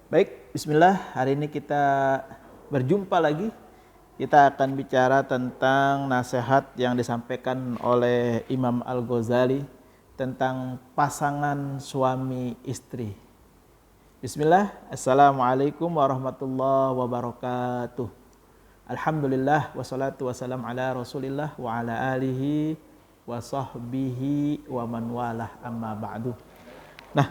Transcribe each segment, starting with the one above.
Baik, bismillah. Hari ini kita berjumpa lagi. Kita akan bicara tentang nasihat yang disampaikan oleh Imam Al-Ghazali tentang pasangan suami istri. Bismillah. Assalamualaikum warahmatullahi wabarakatuh. Alhamdulillah wassalatu wassalam ala Rasulillah wa ala alihi wa sahbihi wa man walah amma ba'du. Nah,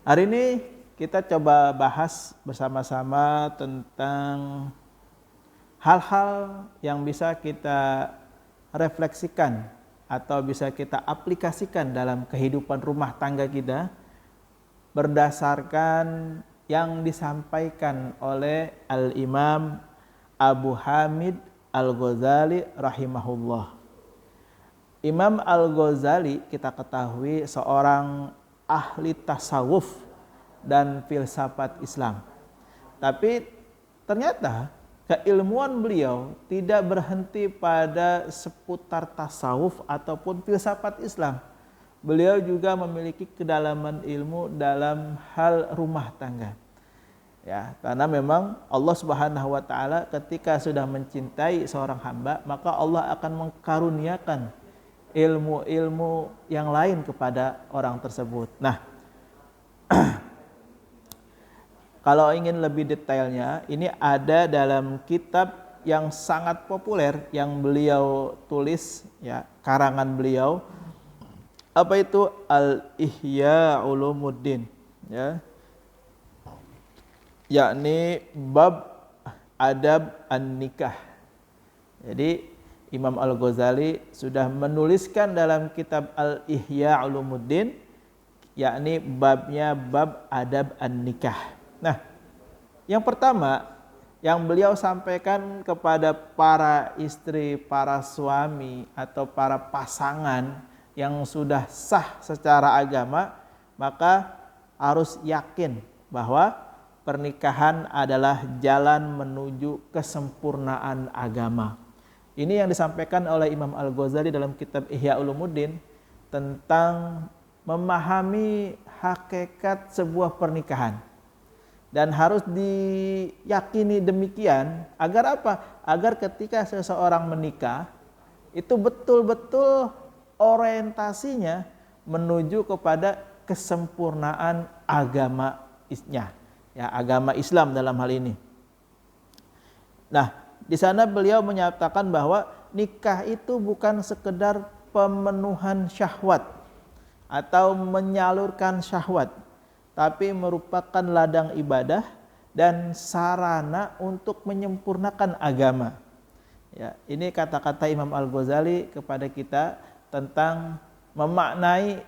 hari ini kita coba bahas bersama-sama tentang hal-hal yang bisa kita refleksikan atau bisa kita aplikasikan dalam kehidupan rumah tangga kita berdasarkan yang disampaikan oleh Al-Imam Abu Hamid Al-Ghazali rahimahullah. Imam Al-Ghazali kita ketahui seorang ahli tasawuf dan filsafat Islam. Tapi ternyata keilmuan beliau tidak berhenti pada seputar tasawuf ataupun filsafat Islam. Beliau juga memiliki kedalaman ilmu dalam hal rumah tangga. Ya, karena memang Allah Subhanahu wa taala ketika sudah mencintai seorang hamba, maka Allah akan mengkaruniakan ilmu-ilmu yang lain kepada orang tersebut. Nah, kalau ingin lebih detailnya, ini ada dalam kitab yang sangat populer yang beliau tulis, ya, karangan beliau. Apa itu? Al-Ihya Ulumuddin, ya. Yakni bab adab an-nikah. Jadi Imam Al-Ghazali sudah menuliskan dalam kitab Al-Ihya Ulumuddin, yakni babnya bab adab an-nikah. Nah, yang pertama yang beliau sampaikan kepada para istri, para suami atau para pasangan yang sudah sah secara agama, maka harus yakin bahwa pernikahan adalah jalan menuju kesempurnaan agama. Ini yang disampaikan oleh Imam Al-Ghazali dalam kitab Ihya Ulumuddin tentang memahami hakikat sebuah pernikahan. Dan harus diyakini demikian agar apa? Agar ketika seseorang menikah itu betul-betul orientasinya menuju kepada kesempurnaan agamanya, ya, agama Islam dalam hal ini. Nah, di sana beliau menyatakan bahwa nikah itu bukan sekedar pemenuhan syahwat atau menyalurkan syahwat, tapi merupakan ladang ibadah dan sarana untuk menyempurnakan agama. Ya, ini kata-kata Imam Al-Ghazali kepada kita tentang memaknai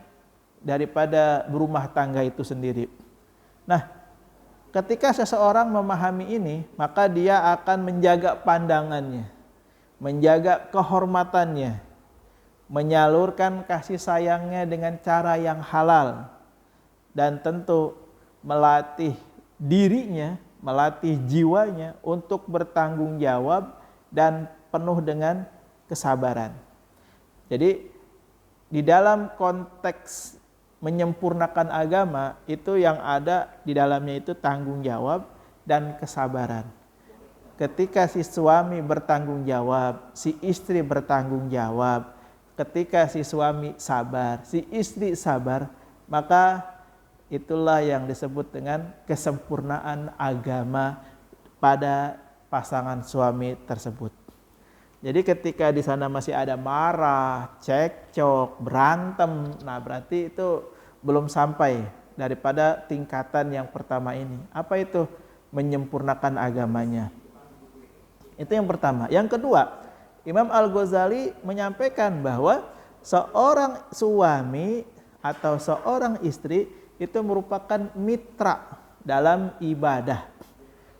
daripada berumah tangga itu sendiri. Nah, ketika seseorang memahami ini, maka dia akan menjaga pandangannya, menjaga kehormatannya, menyalurkan kasih sayangnya dengan cara yang halal, dan tentu melatih dirinya, melatih jiwanya untuk bertanggung jawab dan penuh dengan kesabaran. Jadi di dalam konteks menyempurnakan agama itu yang ada di dalamnya itu tanggung jawab dan kesabaran. Ketika si suami bertanggung jawab, si istri bertanggung jawab, ketika si suami sabar, si istri sabar, maka itulah yang disebut dengan kesempurnaan agama pada pasangan suami tersebut. Jadi ketika di sana masih ada marah, cekcok, berantem, nah berarti itu belum sampai daripada tingkatan yang pertama ini. Apa itu? Menyempurnakan agamanya. Itu yang pertama. Yang kedua, Imam Al-Ghazali menyampaikan bahwa seorang suami atau seorang istri itu merupakan mitra dalam ibadah.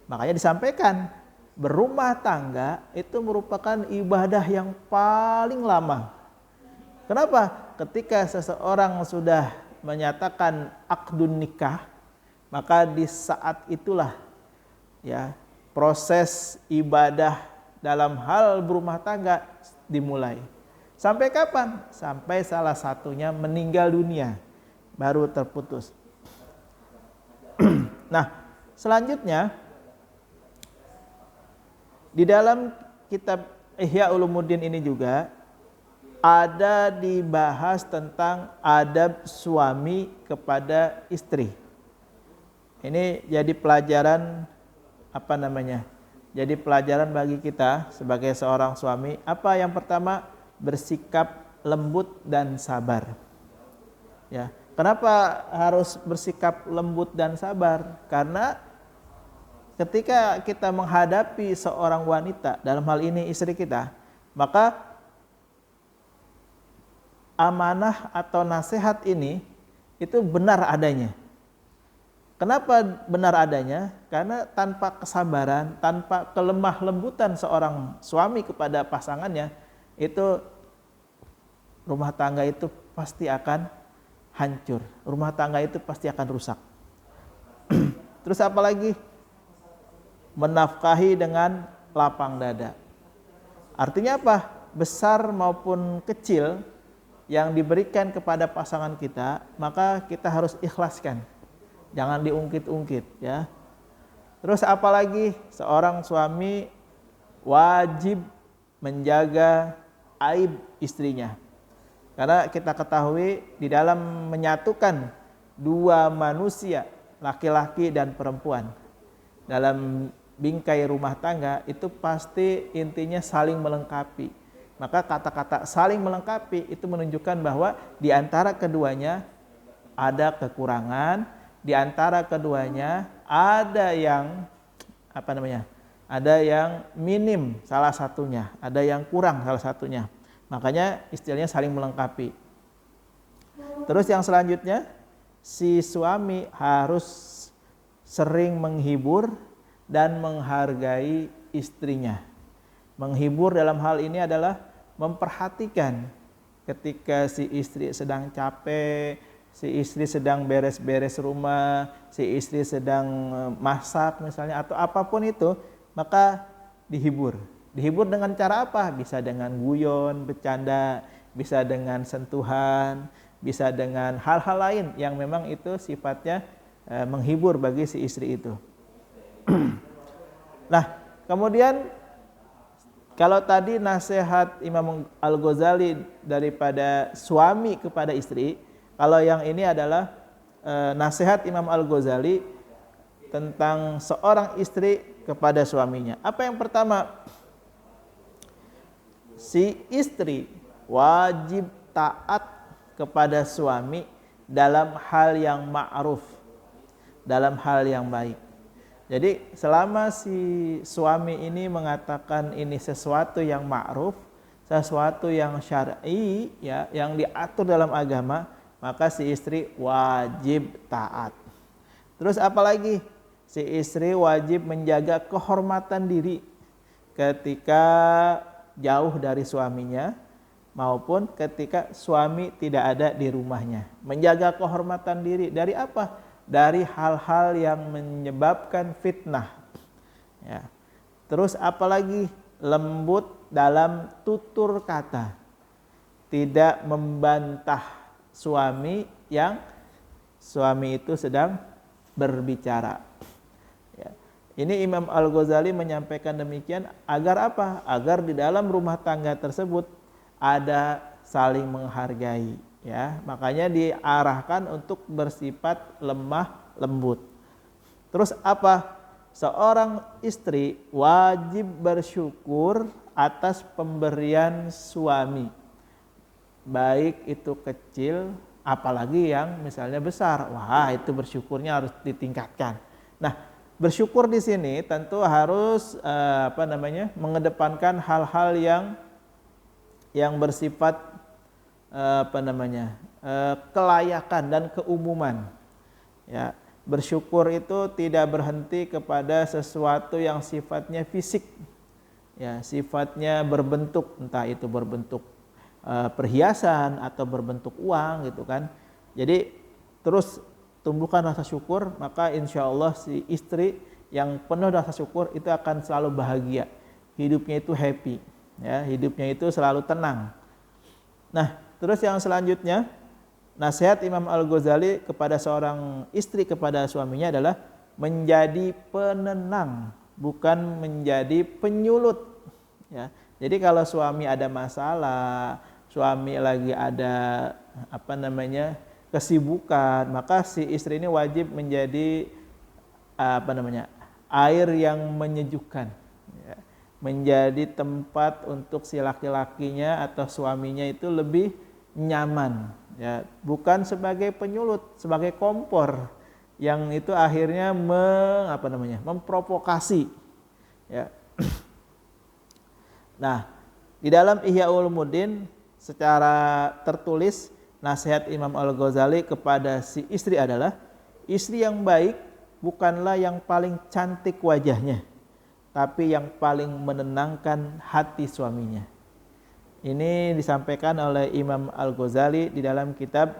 Makanya disampaikan berumah tangga itu merupakan ibadah yang paling lama. Kenapa? Ketika seseorang sudah menyatakan akdun nikah, maka di saat itulah, ya, proses ibadah dalam hal berumah tangga dimulai. Sampai kapan? Sampai salah satunya meninggal dunia, baru terputus. Nah, Selanjutnya di dalam kitab Ihya Ulumuddin ini juga ada dibahas tentang adab suami kepada istri. Ini jadi pelajaran Jadi pelajaran bagi kita sebagai seorang suami. Apa yang pertama? Bersikap lembut dan sabar. Ya, kenapa harus bersikap lembut dan sabar? Karena ketika kita menghadapi seorang wanita, dalam hal ini istri kita, maka amanah atau nasihat ini itu benar adanya. Kenapa benar adanya? Karena tanpa kesabaran, tanpa kelemah lembutan seorang suami kepada pasangannya, itu rumah tangga itu pasti akan hancur. Rumah tangga itu pasti akan rusak. Terus apa lagi? Menafkahi dengan lapang dada. Artinya apa? Besar maupun kecil yang diberikan kepada pasangan kita, maka kita harus ikhlaskan. Jangan diungkit-ungkit ya. Terus apalagi seorang suami wajib menjaga aib istrinya. Karena kita ketahui di dalam menyatukan dua manusia, laki-laki dan perempuan, dalam bingkai rumah tangga itu pasti intinya saling melengkapi. Maka kata-kata saling melengkapi itu menunjukkan bahwa di antara keduanya ada kekurangan, di antara keduanya ada yang ada yang minim salah satunya, ada yang kurang salah satunya. Makanya istilahnya saling melengkapi. Terus yang selanjutnya, si suami harus sering menghibur dan menghargai istrinya. Menghibur dalam hal ini adalah memperhatikan ketika si istri sedang capek, si istri sedang beres-beres rumah, si istri sedang masak misalnya atau apapun itu, maka dihibur. Dihibur dengan cara apa? Bisa dengan guyon, bercanda, bisa dengan sentuhan, bisa dengan hal-hal lain yang memang itu sifatnya menghibur bagi si istri itu. Nah, kemudian kalau tadi nasihat Imam Al-Ghazali daripada suami kepada istri, kalau yang ini adalah nasihat Imam Al-Ghazali tentang seorang istri kepada suaminya. Apa yang pertama? Si istri wajib taat kepada suami dalam hal yang ma'ruf, dalam hal yang baik. Jadi selama si suami ini mengatakan ini sesuatu yang ma'ruf, sesuatu yang syar'i ya, yang diatur dalam agama, maka si istri wajib taat. Terus apalagi? Si istri wajib menjaga kehormatan diri ketika jauh dari suaminya maupun ketika suami tidak ada di rumahnya. Menjaga kehormatan diri dari apa? Dari hal-hal yang menyebabkan fitnah. Ya. Terus apalagi? Lembut dalam tutur kata. Tidak membantah suami yang suami itu sedang berbicara. Ya. Ini Imam Al-Ghazali menyampaikan demikian agar apa? Agar di dalam rumah tangga tersebut ada saling menghargai. Ya, makanya diarahkan untuk bersifat lemah lembut. Terus apa? Seorang istri wajib bersyukur atas pemberian suami. Baik itu kecil, apalagi yang misalnya besar. Wah, itu bersyukurnya harus ditingkatkan. Nah, bersyukur di sini tentu harus mengedepankan hal-hal yang bersifat kelayakan dan keumuman. Ya, bersyukur itu tidak berhenti kepada sesuatu yang sifatnya fisik. Ya, sifatnya berbentuk, entah itu berbentuk perhiasan atau berbentuk uang gitu kan. Jadi terus tumbuhkan rasa syukur, maka insya Allah si istri yang penuh rasa syukur itu akan selalu bahagia. Hidupnya itu happy, ya, hidupnya itu selalu tenang. Nah, terus yang selanjutnya, nasihat Imam Al-Ghazali kepada seorang istri kepada suaminya adalah menjadi penenang, bukan menjadi penyulut. Ya. Jadi kalau suami ada masalah, suami lagi ada kesibukan, maka si istri ini wajib menjadi air yang menyejukkan, ya. Menjadi tempat untuk si laki-lakinya atau suaminya itu lebih nyaman, ya. Bukan sebagai penyulut, sebagai kompor yang itu akhirnya memprovokasi, ya. Nah, di dalam Ihya Ulumuddin secara tertulis nasihat Imam Al-Ghazali kepada si istri adalah, istri yang baik bukanlah yang paling cantik wajahnya, tapi yang paling menenangkan hati suaminya. Ini disampaikan oleh Imam Al-Ghazali di dalam kitab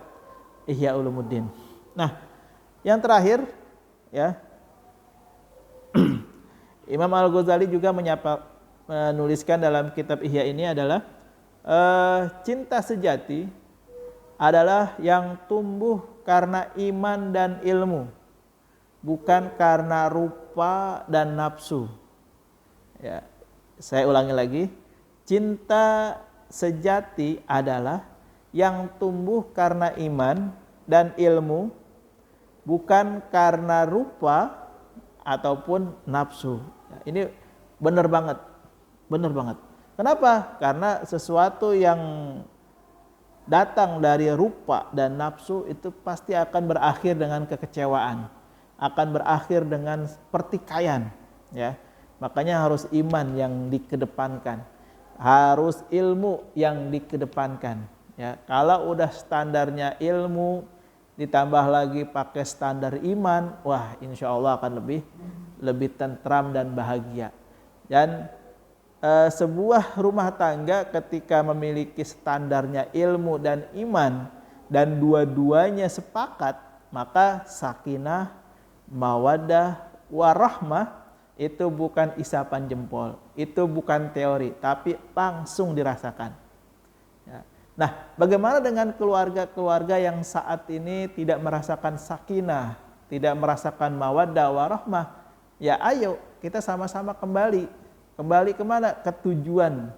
Ihya Ulumuddin. Nah, yang terakhir, ya, Imam Al-Ghazali juga menuliskan dalam kitab Ihya ini adalah cinta sejati adalah yang tumbuh karena iman dan ilmu, bukan karena rupa dan nafsu. Ya, saya ulangi lagi, cinta sejati adalah yang tumbuh karena iman dan ilmu, bukan karena rupa ataupun nafsu. Ya, ini benar banget. Kenapa? Karena sesuatu yang datang dari rupa dan nafsu itu pasti akan berakhir dengan kekecewaan, akan berakhir dengan pertikaian, ya. Makanya harus iman yang dikedepankan, harus ilmu yang dikedepankan, ya. Kalau udah standarnya ilmu ditambah lagi pakai standar iman, wah insya Allah akan lebih tentram dan bahagia. Dan sebuah rumah tangga ketika memiliki standarnya ilmu dan iman dan dua-duanya sepakat, maka sakinah, mawaddah, warahmah itu bukan isapan jempol, itu bukan teori, tapi langsung dirasakan. Ya. Nah, bagaimana dengan keluarga-keluarga yang saat ini tidak merasakan sakinah, tidak merasakan mawaddah, warahmah? Ya ayo kita sama-sama kembali kemana? Ke tujuan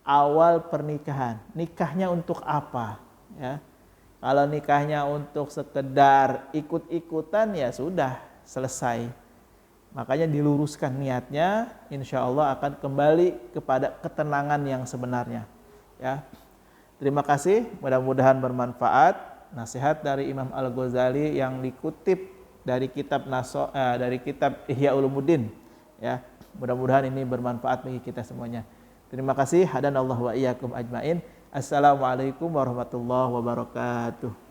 awal pernikahan. Nikahnya untuk apa? Ya. Kalau nikahnya untuk sekedar ikut-ikutan, ya sudah selesai. Makanya diluruskan niatnya, insya Allah akan kembali kepada ketenangan yang sebenarnya. Ya. Terima kasih, mudah-mudahan bermanfaat. Nasihat dari Imam Al-Ghazali yang dikutip dari kitab Ihya Ulumuddin. Ya. Mudah-mudahan ini bermanfaat bagi kita semuanya. Terima kasih. Hadanallahu wa iyyakum ajmain. Assalamualaikum warahmatullahi wabarakatuh.